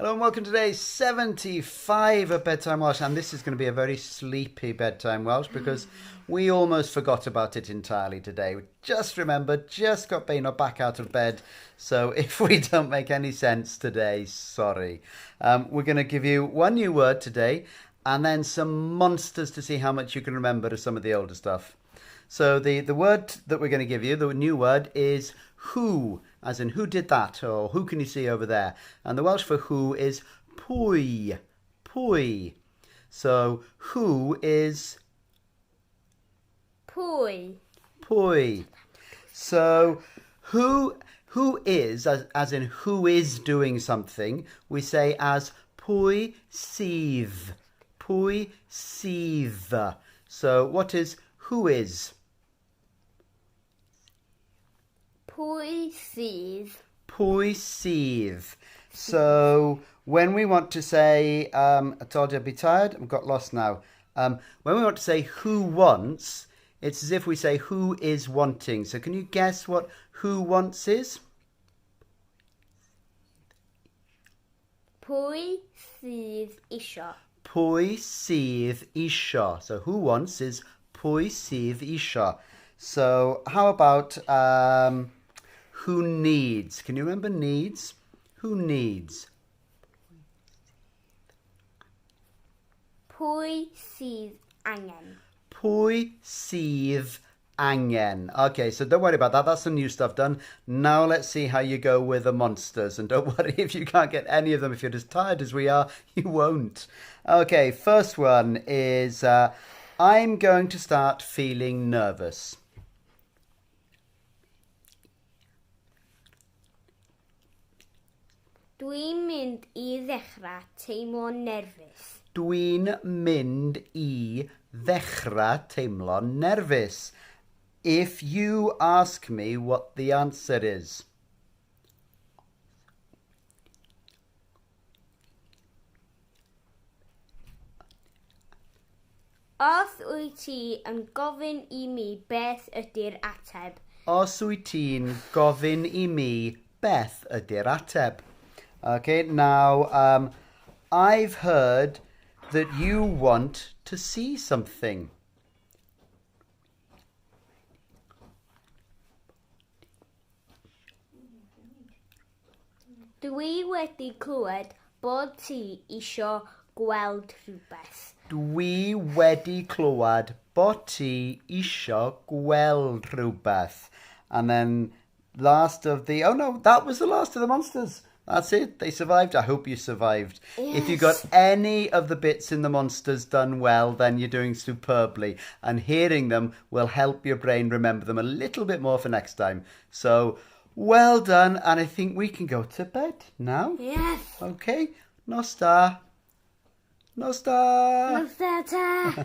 Hello and welcome to day 75 of Bedtime Welsh, and this is going to be a very sleepy Bedtime Welsh because we almost forgot about it entirely today. We just remembered, just got Bainor back out of bed, so if we don't make any sense today, sorry. We're going to give you one new word today and then some monsters to see how much you can remember of some of the older stuff. So the word that we're going to give you, the new word, is who, as in who did that, or who can you see over there? And the Welsh for who is pwy, pwy. So who is pwy, pwy. So who is, as in who is doing something, we say as pwy sydd, pwy sydd. So what is who is? pwy sydd. Pwy sydd. So when we want to say, I told you I'd be tired, I've got lost now. When we want to say who wants, it's as if we say who is wanting. So can you guess what who wants is? Pwy sydd isio. Pwy sydd isio. So who wants is pwy sydd isio. So how about who needs? Can you remember needs? Who needs? Pwy sydd angen. Pwy sydd angen. Okay, so don't worry about that. That's some new stuff done. Now let's see how you go with the monsters. And don't worry if you can't get any of them. If you're as tired as we are, you won't. Okay, first one is I'm going to start feeling nervous. Dwi'n mynd I ddechrau teimlo'n nerfus. Dwi'n mynd I ddechrau teimlo'n nerfus. If you ask me what the answer is. Os wyt ti yn gofyn I mi beth ydi'r ateb. Os wyt ti'n gofyn I mi beth ydi'r ateb. Okay, now I've heard that you want to see something. Dwi wedi clywed bod ti isio gweld rhywbeth. Dwi wedi clywed bod ti isio gweld rhywbeth. And then last of the... Oh no, that was the last of the monsters. That's it. They survived. I hope you survived. Yes. If you got any of the bits in the monsters done well, then you're doing superbly. And hearing them will help your brain remember them a little bit more for next time. So, well done. And I think we can go to bed now. Yes. Okay. Nos da. Nos da. Nos da.